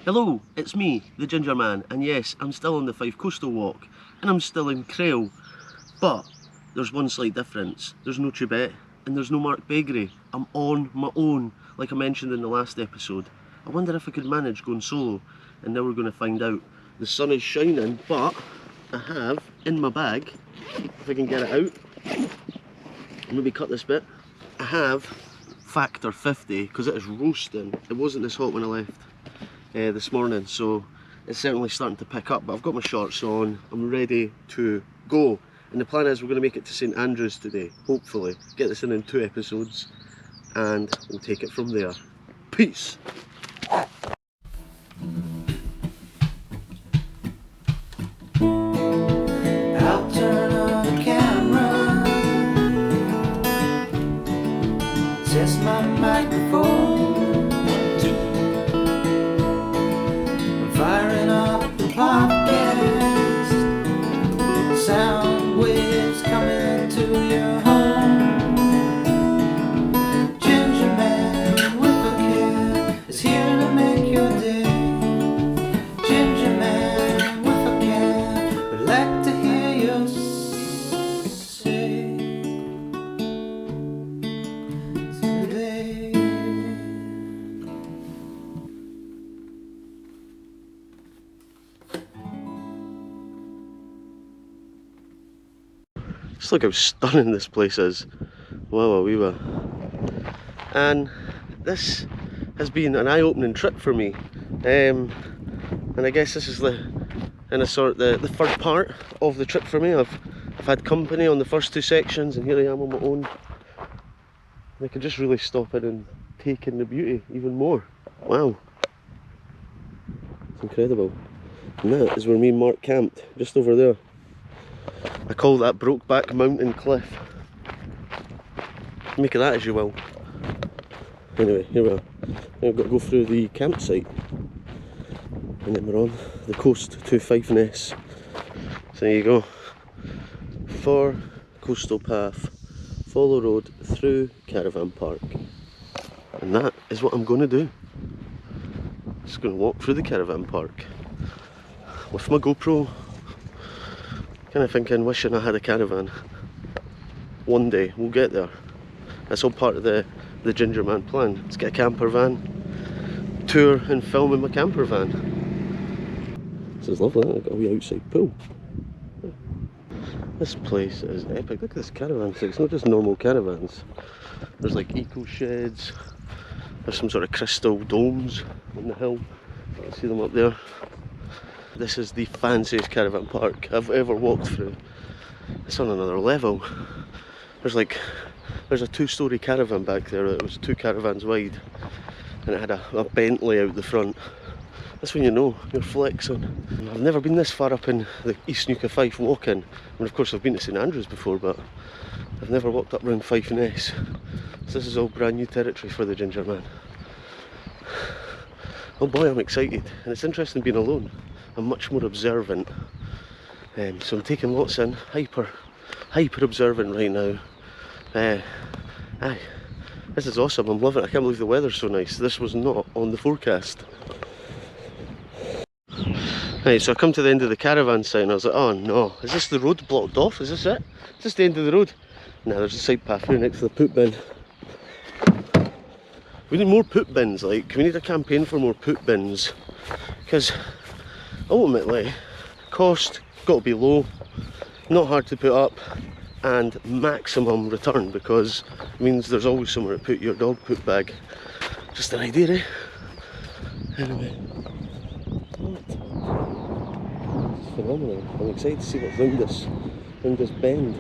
Hello, it's me, the Ginger Man, and yes, I'm still on the Fife Coastal Walk, and I'm still in Crail, but there's one slight difference. There's no Tibet, and there's no Mark Begbie. I'm on my own, like I mentioned in the last episode. I wonder if I could manage going solo, and now we're going to find out. The sun is shining, but I have in my bag, if I can get it out, maybe cut this bit, I have factor 50, because it is roasting. It wasn't this hot when I left this morning, so it's certainly starting to pick up, but I've got my shorts on, I'm ready to go. And the plan is we're going to make it to St Andrews today, hopefully. Get this in 2 episodes, and we'll take it from there. Peace! I'll turn on the camera, test my microphone, I'm firing up the podcast, sound waves coming to your home. Gingerman with a can is here to make your day. Gingerman with a can, I'd like to hear you say today. Just look how stunning this place is. Wow, wee wah. And this has been an eye-opening trip for me. And I guess this is the third part of the trip for me. I've had company on the first 2 sections, and here I am on my own. And I can just really stop in and take in the beauty even more. Wow. It's incredible. And that is where me and Mark camped, just over there. I call that Brokeback Mountain Cliff. Make of that as you will. Anyway, here we are. Now I've got to go through the campsite, and then we're on the coast to Fife. So there you go. 4 coastal path, follow road through Caravan Park, and that is what I'm going to do. Just going to walk through the Caravan Park with my GoPro. Kind of thinking, wishing I had a caravan. One day we'll get there. That's all part of the Ginger Man plan. Let's get a camper van, tour and film in my camper van. This is lovely, isn't it? I've got a wee outside pool. This place is epic. Look at this caravan thing. It's not just normal caravans. There's like eco sheds. There's some sort of crystal domes on the hill. You can see them up there. This is the fanciest caravan park I've ever walked through. It's on another level. There's a 2-storey caravan back there that was 2 caravans wide, and it had a Bentley out the front. That's when you know you're flexing. I've never been this far up in the East Nuka Fife walking. I mean, of course I've been to St Andrews before, but I've never walked up around Fife. So this is all brand new territory for the Ginger Man. Oh boy, I'm excited, and it's interesting being alone. I'm much more observant, so I'm taking lots in, hyper observant right now. Aye, this is awesome, I'm loving it. I can't believe the weather's so nice. This was not on the forecast. Right, so I come to the end of the caravan site and I was like, oh no, is this the road blocked off? Is this it? Is this the end of the road? No, there's a side path here next to the poop bin. We need more poop bins, we need a campaign for more poop bins. Because ultimately, cost got to be low, not hard to put up, and maximum return, because it means there's always somewhere to put your dog poop bag. Just an idea, eh? Anyway, it's phenomenal. I'm excited to see what's round this bend.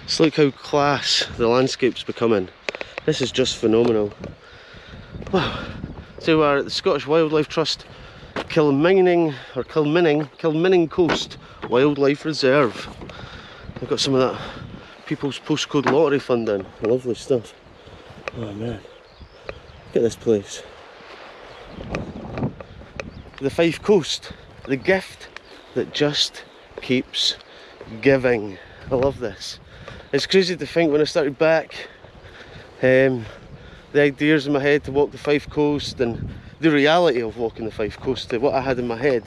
Just look how class the landscape's becoming. This is just phenomenal. Wow. So we're at the Scottish Wildlife Trust Kilminning Coast Wildlife Reserve. They've got some of that People's Postcode Lottery funding. Lovely stuff. Oh man, look at this place. The Fife Coast, the gift that just keeps giving. I love this. It's crazy to think when I started back, the ideas in my head to walk the Fife Coast and the reality of walking the Fife Coast to what I had in my head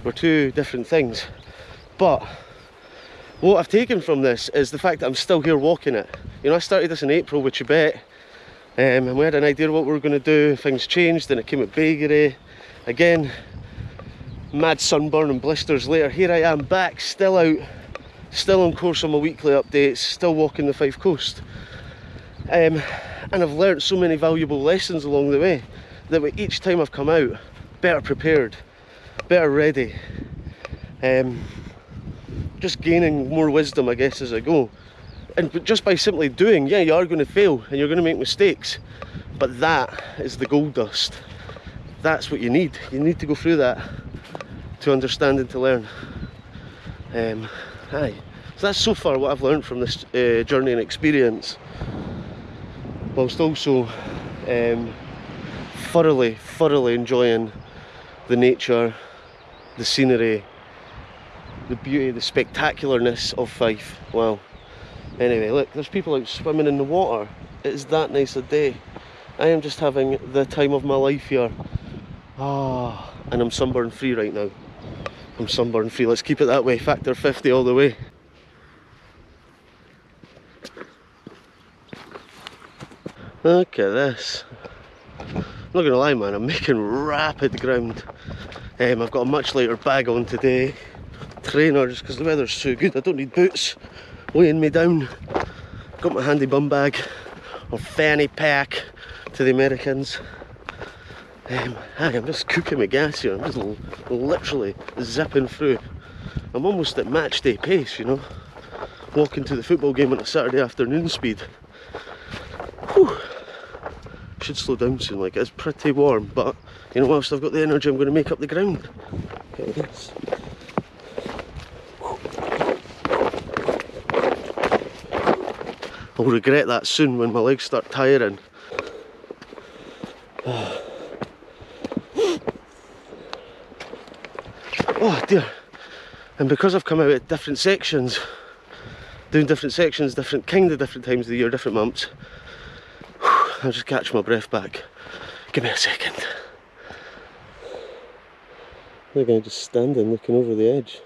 were two different things. But what I've taken from this is the fact that I'm still here walking it. You know, I started this in April with Tibet, and we had an idea of what we were going to do. Things changed, and it came at Bakery again. Mad sunburn and blisters later, here I am back, still out, still on course on my weekly updates, still walking the Fife Coast. And I've learnt so many valuable lessons along the way that with each time I've come out, better prepared, better ready, just gaining more wisdom, I guess, as I go. And just by simply doing, yeah, you are going to fail and you're going to make mistakes, but that is the gold dust. That's what you need. You need to go through that to understand and to learn. Aye. So that's so far what I've learned from this journey and experience, whilst also thoroughly enjoying the nature, the scenery, the beauty, the spectacularness of Fife. Wow. Anyway, look, there's people out swimming in the water. It's that nice a day. I am just having the time of my life here. Ah, and I'm sunburn free right now. I'm sunburn free. Let's keep it that way. Factor 50 all the way. Look at this. I'm not gonna lie, man, I'm making rapid ground. I've got a much lighter bag on today. Trainer, just because the weather's so good. I don't need boots weighing me down. Got my handy bum bag, or fanny pack to the Americans. I'm just cooking my gas here. I'm just literally zipping through. I'm almost at match day pace, you know, walking to the football game on a Saturday afternoon speed. Whew. Should slow down soon, like it's pretty warm, but you know, whilst I've got the energy, I'm going to make up the ground. Okay, this. I'll regret that soon when my legs start tiring. Oh dear. And because I've come out at different sections, doing different sections, different times of the year, different months, I'll just catch my breath back. Give me a second. The guy just standing looking over the edge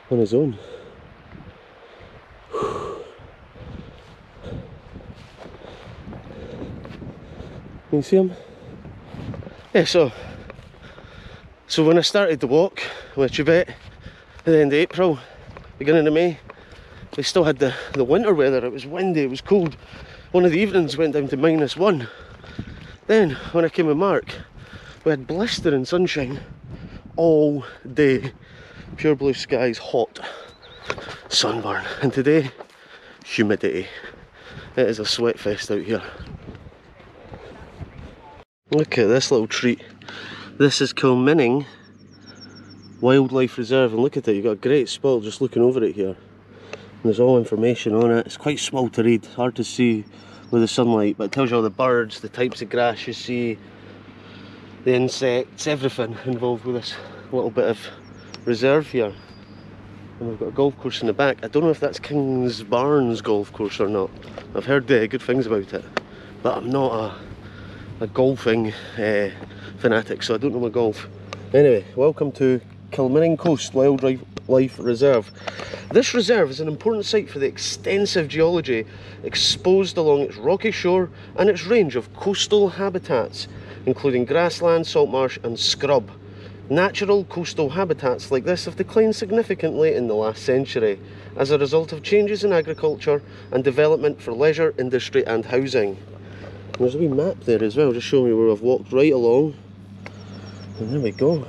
on his own. Can you see him? Yeah, so when I started the walk with Tibet at the end of April, beginning of May, we still had the winter weather. It was windy, it was cold. One of the evenings went down to -1. Then, when I came with Mark, we had blistering sunshine all day. Pure blue skies, hot, sunburn. And today, humidity. It is a sweat fest out here. Look at this little treat. This is Kilminning Wildlife Reserve, and look at it, you've got a great spot just looking over it here. And there's all information on it. It's quite small to read, hard to see with the sunlight, but it tells you all the birds, the types of grass you see, the insects, everything involved with this little bit of reserve here. And we've got a golf course in the back. I don't know if that's King's Barnes golf course or not. I've heard good things about it, but I'm not a golfing fanatic, so I don't know my golf. Anyway, welcome to Kilminning Coast Wildlife Reserve. This reserve is an important site for the extensive geology exposed along its rocky shore and its range of coastal habitats, including grassland, salt marsh and scrub. Natural coastal habitats like this have declined significantly in the last century as a result of changes in agriculture and development for leisure, industry and housing. And there's a wee map there as well, just showing you where I've walked right along. And there we go.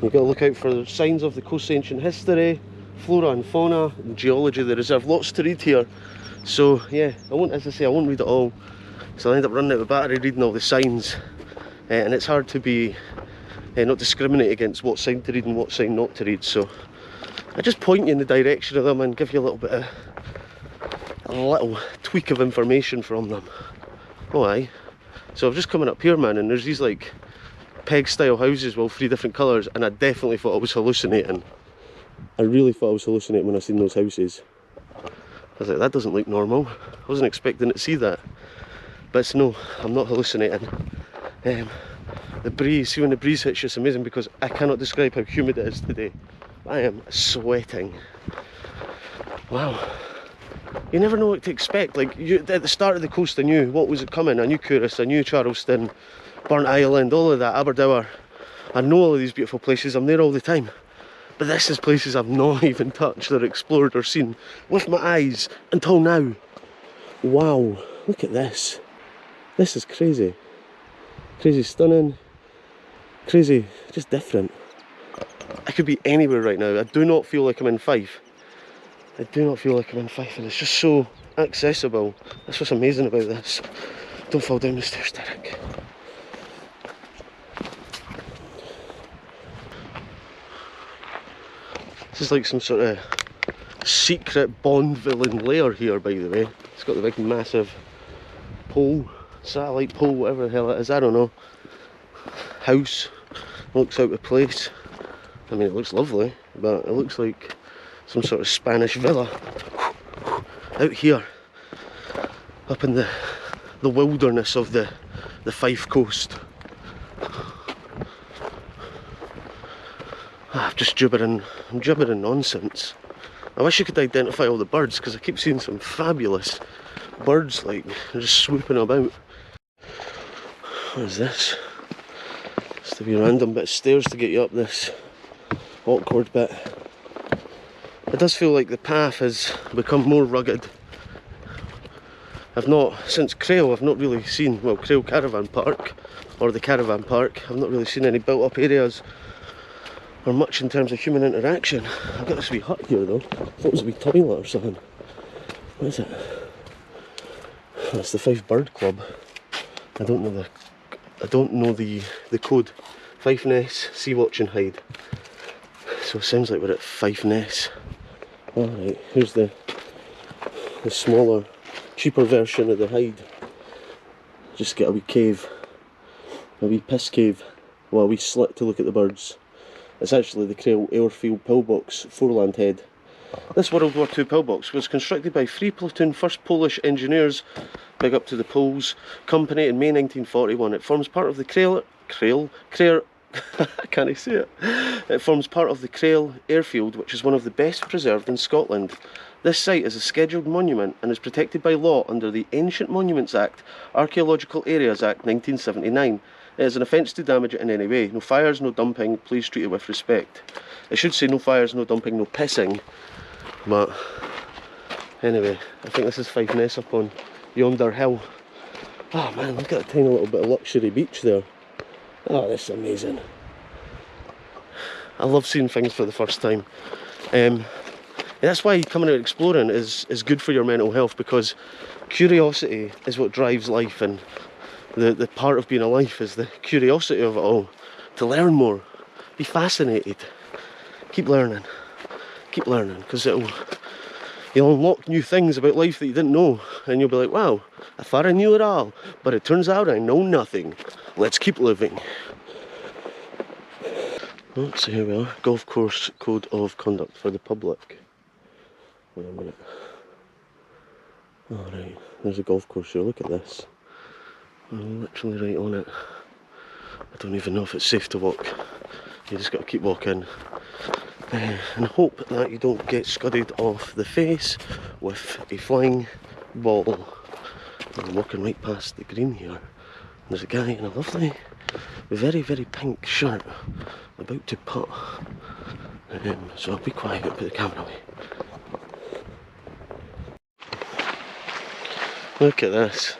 You've got to look out for signs of the coast's ancient history, flora and fauna, and geology of the reserve. Lots to read here. So yeah, as I say, I won't read it all. So I'll end up running out of battery reading all the signs. And it's hard to be not discriminate against what sign to read and what sign not to read. So I just point you in the direction of them and give you a little bit of a little tweak of information from them. Oh aye. So I've just coming up here, man, and there's these like peg style houses with 3 different colours, and I definitely thought I was hallucinating. I really thought I was hallucinating when I seen those houses. I was like, that doesn't look normal. I wasn't expecting to see that. But no, I'm not hallucinating. The breeze, see when the breeze hits you, it's amazing because I cannot describe how humid it is today. I am sweating. Wow. You never know what to expect. Like at the start of the coast I knew what was coming. I knew Couris, I knew Charleston, Burnt Island, all of that, Aberdour. I know all of these beautiful places, I'm there all the time. But this is places I've not even touched or explored or seen with my eyes until now. Wow, look at this. This is crazy. Crazy stunning. Crazy, just different. I could be anywhere right now. I do not feel like I'm in Fife. I do not feel like I'm in Fife, and it's just so accessible. That's what's amazing about this. Don't fall down the stairs, Derek. This is like some sort of secret Bond villain lair here, by the way. It's got the big massive pole, satellite pole, whatever the hell it is, I don't know. House, looks out of place. I mean, it looks lovely, but it looks like some sort of Spanish villa. Out here, up in the wilderness of the Fife Coast. I'm just gibbering nonsense. I wish you could identify all the birds, because I keep seeing some fabulous birds, like, just swooping about. What is this? It's to be a random bit of stairs to get you up this awkward bit. It does feel like the path has become more rugged. Since Crail, I've not really seen, well, Crail Caravan Park, or the Caravan Park, I've not really seen any built up areas or much in terms of human interaction. I've got this wee hut here though. I thought it was a wee toilet or something. What is it? That's the Fife Bird Club. I don't know the code. Fife Ness, Sea Watch and Hide. So it sounds like we're at Fife Ness. Alright, here's the smaller, cheaper version of the hide. Just get a wee cave. A wee piss cave. Well, a wee slit to look at the birds. It's actually the Crail Airfield Pillbox Foreland head. This World War II pillbox was constructed by 3 platoon 1st Polish engineers, big up to the Poles, company in May 1941. It forms part of the Crail, I can't say it. It forms part of the Crail Airfield, which is one of the best preserved in Scotland. This site is a scheduled monument and is protected by law under the Ancient Monuments Act, Archaeological Areas Act 1979. It is an offence to damage it in any way. No fires, no dumping, please treat it with respect. It should say no fires, no dumping, no pissing. But anyway, I think this is Fife Ness up on yonder hill. Oh man, look at that tiny little bit of luxury beach there. Oh, this is amazing. I love seeing things for the first time. That's why coming out exploring is good for your mental health, because curiosity is what drives life, and the part of being alive is the curiosity of it all. To learn more, be fascinated, keep learning, because you'll unlock new things about life that you didn't know, and you'll be like, wow, I thought I knew it all, but it turns out I know nothing. Let's keep living. Oh, so here we are, golf course code of conduct for the public. Wait a minute. Alright, there's a golf course here, look at this. I'm literally right on it. I don't even know if it's safe to walk. You just got to keep walking and hope that you don't get scudded off the face with a flying ball. I'm walking right past the green here. There's a guy in a lovely, very, very pink shirt about to putt. So I'll be quiet and put the camera away. Look at this.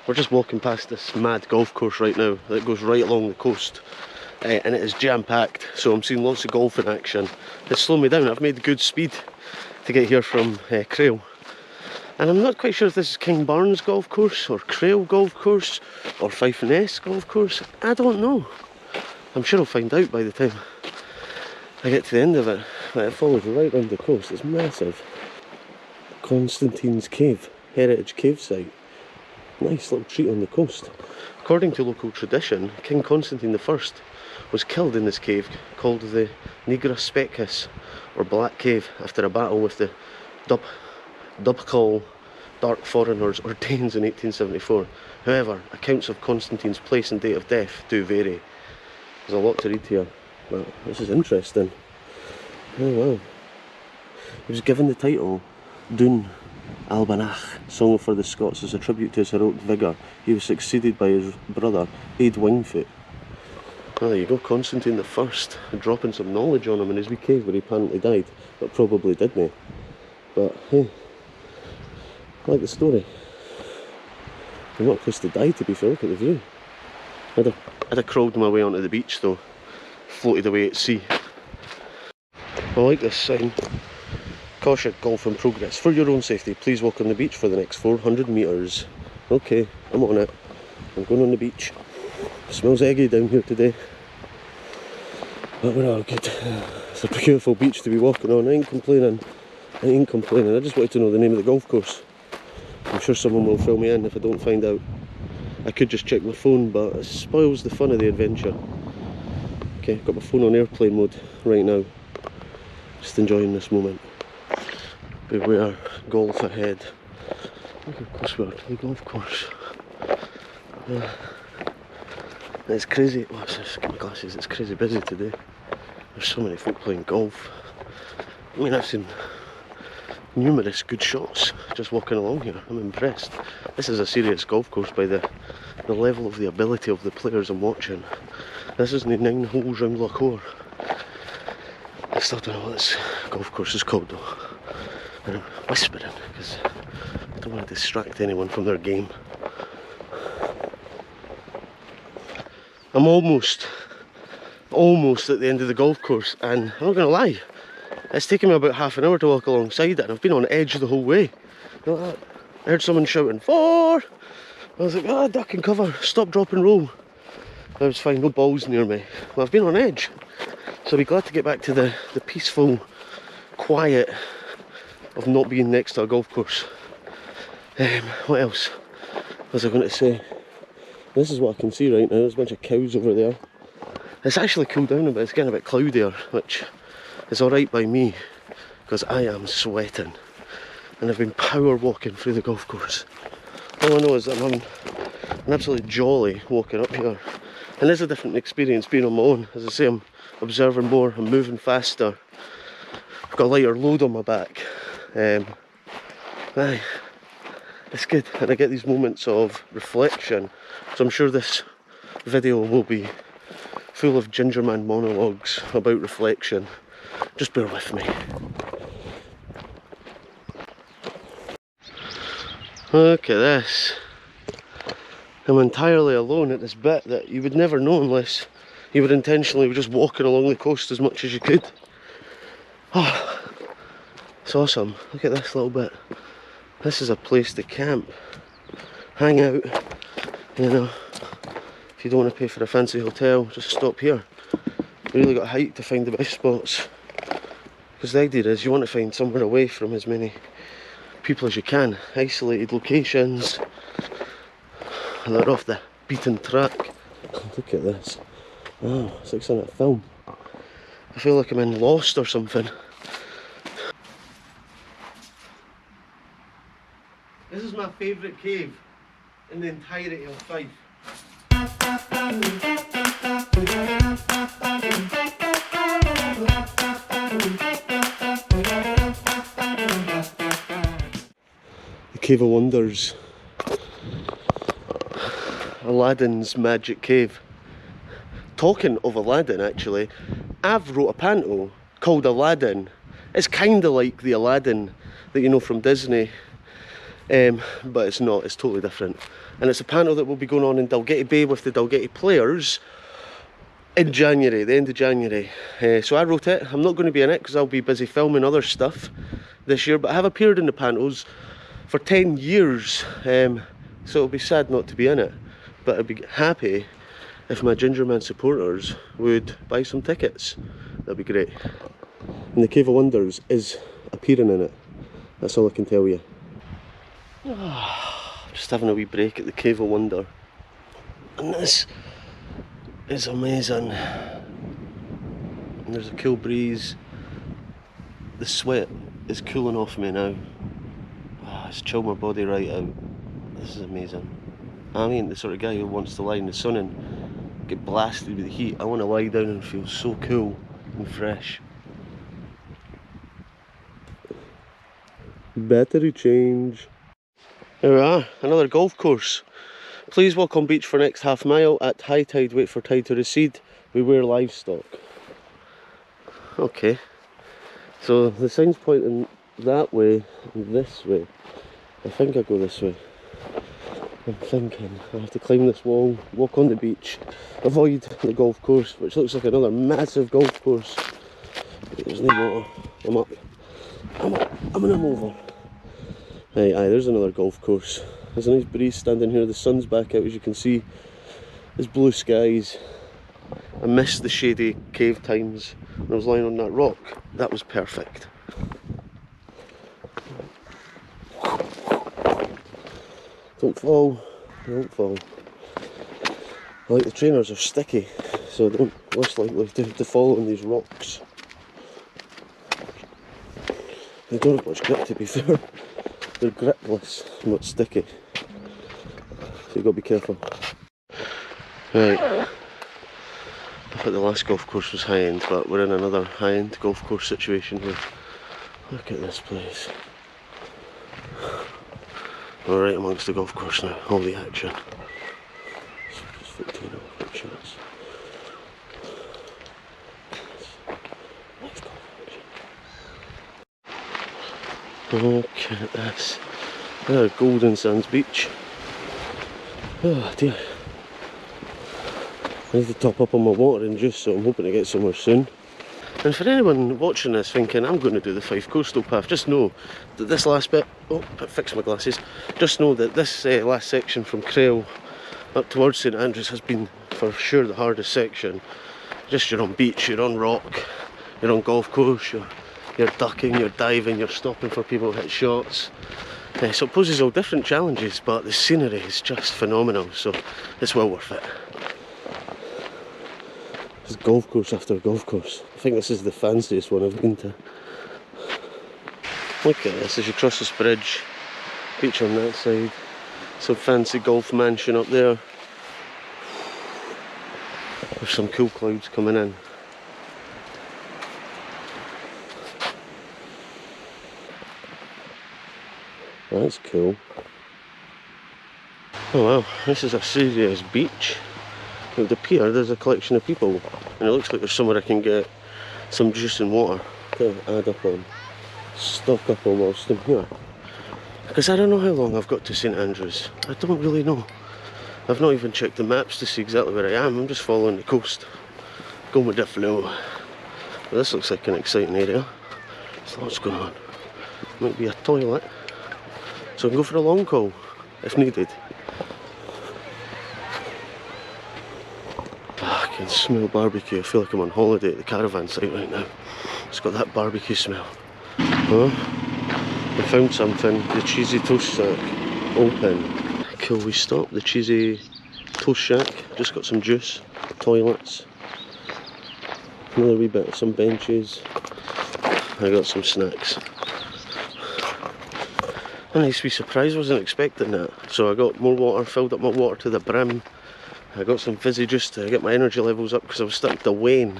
We're just walking past this mad golf course right now that goes right along the coast, and it is jam-packed, so I'm seeing lots of golf in action. It's slowed me down. I've made good speed to get here from Crail, and I'm not quite sure if this is King Barnes golf course or Crail golf course or Fife Ness golf course. I don't know. I'm sure I'll find out by the time I get to the end of it. It follows right round the coast. It's massive. Constantine's Cave, heritage cave site. Nice little treat on the coast. According to local tradition, King Constantine I was killed in this cave called the Nigra Specus, or Black Cave, after a battle with the Dubcall Dark Foreigners or Danes in 1874, However, accounts of Constantine's place and date of death do vary. There's a lot to read here, but this is interesting. Oh wow. He was given the title Dún Albanach, Song for the Scots, as a tribute to his heroic vigour. He was succeeded by his brother, Aid Wingfoot. Well, there you go, Constantine the First, dropping some knowledge on him in his wee cave where he apparently died, but probably didn't. But hey, I like the story. What a place to die, to be fair. Look at the view. I'd have crawled my way onto the beach though, floated away at sea. I like this sign. Caution, golf in progress. For your own safety, please walk on the beach for the next 400 metres. Okay, I'm on it. I'm going on the beach. It smells eggy down here today. But we're all good. It's a beautiful beach to be walking on. I ain't complaining. I just wanted to know the name of the golf course. I'm sure someone will fill me in if I don't find out. I could just check my phone, but it spoils the fun of the adventure. Okay, I've got my phone on airplane mode right now. Just enjoying this moment. Beware, golf ahead. Look how close we are to the golf course. It's crazy. Oh, just get my glasses. It's crazy busy today. There's so many folk playing golf. I mean, I've seen numerous good shots just walking along here. I'm impressed. This is a serious golf course by the level of the ability of the players I'm watching. This isn't the 9 holes round Lochore. I still don't know what this golf course is called though. And I'm whispering because I don't want to distract anyone from their game. I'm almost at the end of the golf course, and I'm not going to lie, it's taken me about half an hour to walk alongside it, and I've been on edge the whole way. You know that? I heard someone shouting, 4! I was like, duck and cover, stop, drop and roll. I was fine, no balls near me. Well, I've been on edge, so I'll be glad to get back to the peaceful quiet of not being next to a golf course. What else was I going to say? This is what I can see right now. There's a bunch of cows over there. It's actually cooled down a bit. It's getting a bit cloudier, which is alright by me because I am sweating and I've been power walking through the golf course. All I know is that I'm an absolute jolly walking up here, and it's a different experience being on my own. As I say, I'm observing more, I'm moving faster, I've got a lighter load on my back. Aye, it's good, and I get these moments of reflection. So I'm sure this video will be full of gingerman monologues about reflection. Just bear with me. Look at this. I'm entirely alone at this bit that you would never know unless you were intentionally just walking along the coast as much as you could. Oh, it's awesome. Look at this little bit. This is a place to camp, hang out, you know. If you don't want to pay for a fancy hotel, just stop here. You really got to hike to find the best spots. Because the idea is you want to find somewhere away from as many people as you can. Isolated locations that are off the beaten track. Look at this. Oh, it's like some film. I feel like I'm in Lost or something. This is my favourite cave in the entirety of Fife. The Cave of Wonders. Aladdin's Magic Cave. Talking of Aladdin, actually, I've wrote a panto called Aladdin. It's kind of like the Aladdin that you know from Disney, but it's not, it's totally different. And it's a panto that will be going on in Dalgety Bay with the Dalgety players in January, the end of January. So I wrote it. I'm not going to be in it because I'll be busy filming other stuff this year, but I have appeared in the pantos for 10 years, so it'll be sad not to be in it. But I'd be happy if my gingerman supporters would buy some tickets. That'd be great. And the Cave of Wonders is appearing in it. That's all I can tell you. Just having a wee break at the Cave of Wonder. And this is amazing. And there's a cool breeze. The sweat is cooling off me now. It's chilled my body right out. This is amazing. I ain't the sort of guy who wants to lie in the sun and get blasted with the heat. I want to lie down and feel so cool and fresh. Battery change. There we are, another golf course. Please walk on beach for next half mile. At high tide, wait for tide to recede. Beware livestock. Okay, so the sign's pointing that way and this way. I think I go this way. I'm thinking I have to climb this wall, walk on the beach, avoid the golf course, which looks like another massive golf course. There's no water. I'm gonna move on. Aye, there's another golf course. There's a nice breeze standing here, the sun's back out as you can see. There's blue skies. I missed the shady cave times when I was lying on that rock. That was perfect. Don't fall, don't fall. Like the trainers are sticky, so don't less likely to fall on these rocks. They don't have much grip, to be fair. They're gripless, not sticky. So you've got to be careful. Right. I thought the last golf course was high end, but we're in another high end golf course situation here. Look at this place. We're right amongst the golf course now, all the action. Just 15 opportunities. Look at this. There's Golden Sands Beach. Oh dear. I need to top up on my water and juice, so I'm hoping to get somewhere soon. And for anyone watching this thinking I'm going to do the Fife Coastal Path, just know that this last bit, oh, I fixed my glasses, just know that this last section from Crail up towards St Andrews has been for sure the hardest section. Just you're on beach, you're on rock, you're on golf course, you're ducking, you're diving, you're stopping for people to hit shots. So it poses all different challenges, but the scenery is just phenomenal, so it's well worth it. It's golf course after golf course. I think this is the fanciest one I've been to. Look at this as you cross this bridge. Beach on that side. Some fancy golf mansion up there. There's some cool clouds coming in. That's cool. Oh wow, this is a serious beach. It would appear there's a collection of people, and it looks like there's somewhere I can get some juice and water to add up on, stock up on whilst I'm here. Because I don't know how long I've got to St Andrews. I don't really know. I've not even checked the maps to see exactly where I am. I'm just following the coast, going with the flow. But this looks like an exciting area. There's lots going on. Might be a toilet, so I can go for a long call if needed. I can smell barbecue. I feel like I'm on holiday at the Caravan site right now. It's got that barbecue smell. Huh? I found something. The cheesy toast shack. Open. Cool, we stopped. The cheesy toast shack. Just got some juice. Toilets. Another wee bit of some benches. I got some snacks. A nice wee surprise, wasn't expecting that. So I got more water, filled up my water to the brim. I got some fizzy juice to get my energy levels up because I was starting to wane.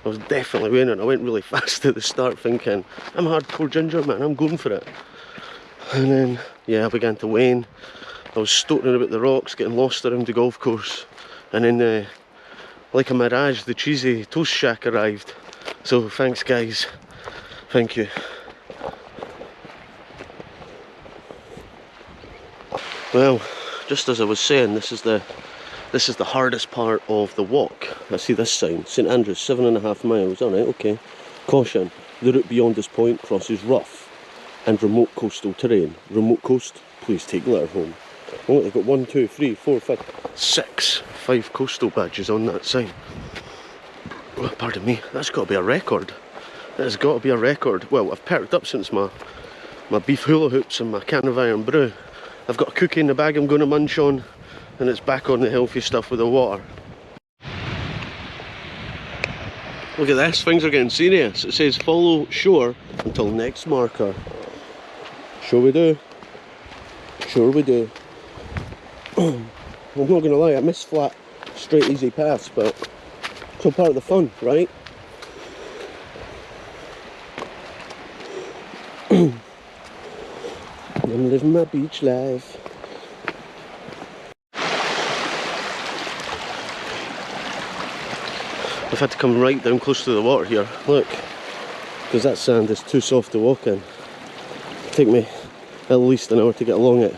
I was definitely waning. I went really fast at the start thinking, I'm hardcore ginger man, I'm going for it. And then, yeah, I began to wane. I was stoating about the rocks, getting lost around the golf course. And then, like a mirage, the cheesy toast shack arrived. So thanks guys, thank you. Well, just as I was saying, this is the hardest part of the walk. I see this sign, St Andrews, 7.5 miles. Alright, okay. Caution, the route beyond this point crosses rough and remote coastal terrain. Remote coast, please take letter home. Oh, they've got 1, 2, 3, 4, 5, 6 Fife coastal badges on that sign. Oh, pardon me, that's got to be a record. That has got to be a record. Well, I've perked up since my beef hula hoops and my can of iron brew. I've got a cookie in the bag I'm going to munch on, and it's back on the healthy stuff with the water. Look at this, things are getting serious. It says follow shore until next marker. Sure we do. Sure we do. I'm not gonna lie, I miss flat, straight, easy paths, but it's all part of the fun, right? I'm living my beach life. I've had to come right down close to the water here, look, because that sand is too soft to walk in. It'll take me at least an hour to get along it,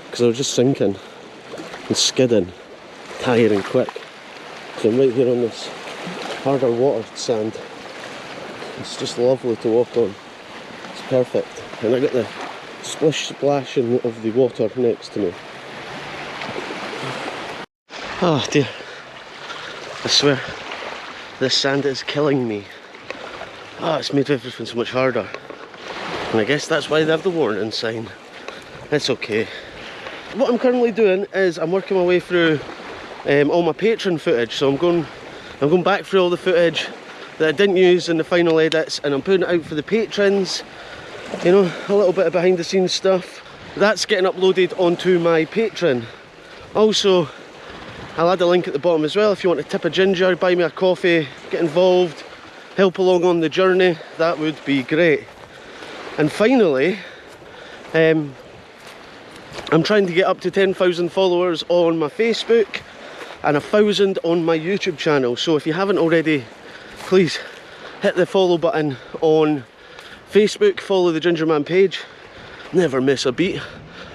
because I was just sinking and skidding, tiring quick. So I'm right here on this harder water sand. It's just lovely to walk on. It's perfect. And I got the splish splashing of the water next to me. Oh dear. I swear, this sand is killing me. Oh, it's made everything so much harder. And I guess that's why they have the warning sign. It's okay. What I'm currently doing is I'm working my way through all my Patreon footage. So I'm going back through all the footage that I didn't use in the final edits, and I'm putting it out for the patrons. You know, a little bit of behind the scenes stuff. That's getting uploaded onto my Patreon. Also, I'll add a link at the bottom as well if you want to tip a ginger, buy me a coffee, get involved, help along on the journey. That would be great. And finally, I'm trying to get up to 10,000 followers on my Facebook and 1,000 on my YouTube channel. So if you haven't already, please hit the follow button on Facebook, follow the Gingerman page, never miss a beat.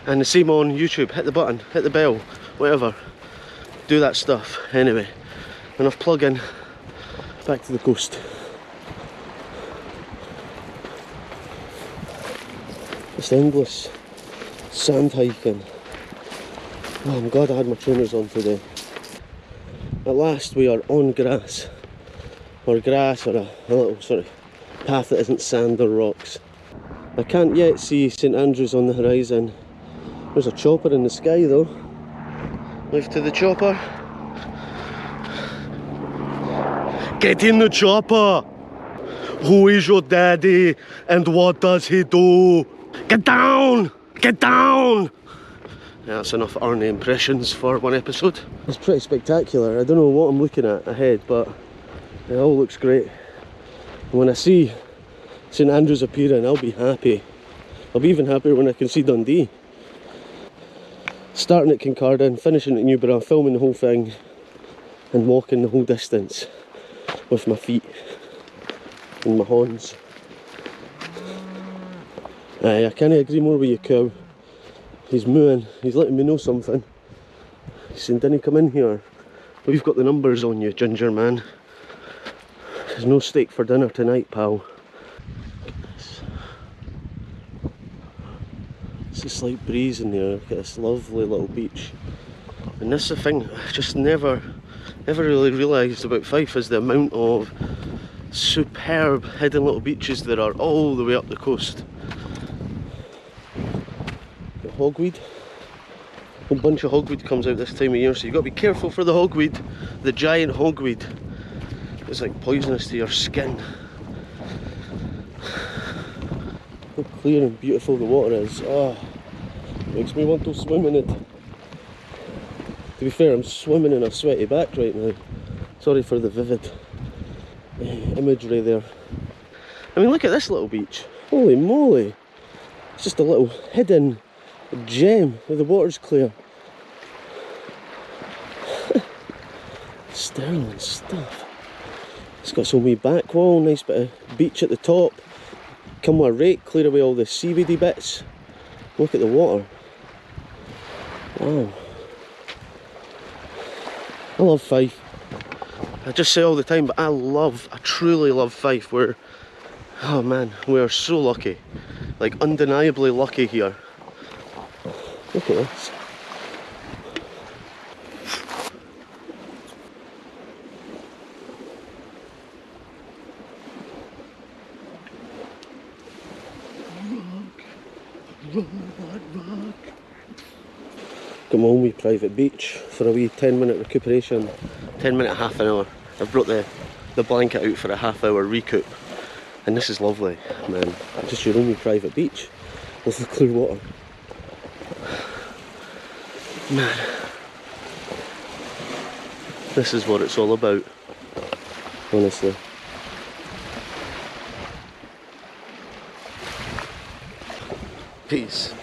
And the same on YouTube, hit the button, hit the bell, whatever. Do that stuff. Anyway, enough plugging, back to the coast. It's endless sand hiking. Oh, I'm glad I had my trainers on today. At last we are on grass, or a little sort of path that isn't sand or rocks. I can't yet see St Andrews on the horizon. There's a chopper in the sky though. Wave to the chopper. Get in the chopper! Who is your daddy and what does he do? Get down! Get down! Yeah, that's enough Arnie impressions for one episode. It's pretty spectacular. I don't know what I'm looking at ahead, but it all looks great. And when I see St Andrews appearing, I'll be happy. I'll be even happier when I can see Dundee. Starting at Kincardine, finishing at Newborough, filming the whole thing and walking the whole distance with my feet and my horns. Aye, I can't agree more with you, cow. He's mooing, he's letting me know something. He's saying, didn't come in here. We've got the numbers on you, ginger man. There's no steak for dinner tonight, pal. It's a slight breeze in there. Look at this lovely little beach. And this is the thing I just never really realised about Fife, is the amount of superb hidden little beaches there are all the way up the coast. The hogweed. A whole bunch of hogweed comes out this time of year, so you've got to be careful for the hogweed. The giant hogweed. It's like poisonous to your skin. How clear and beautiful the water is. Oh, makes me want to swim in it. To be fair, I'm swimming in a sweaty back right now. Sorry for the vivid imagery there. I mean, look at this little beach. Holy moly. It's just a little hidden gem where the water's clear. Sterling stuff. It's got some wee back wall, nice bit of beach at the top. Come with a rake, clear away all the seaweedy bits. Look at the water. Wow. I love Fife. I just say all the time, but I truly love Fife. Oh man, we are so lucky. Like, undeniably lucky here. Look at this. Rock. Got my own wee private beach for a wee 10-minute recuperation. 10-minute, half an hour. I've brought the blanket out for a half-hour recoup. And this is lovely, man. Just your own wee private beach with the clear water. Man, This is what it's all about, honestly. Peace.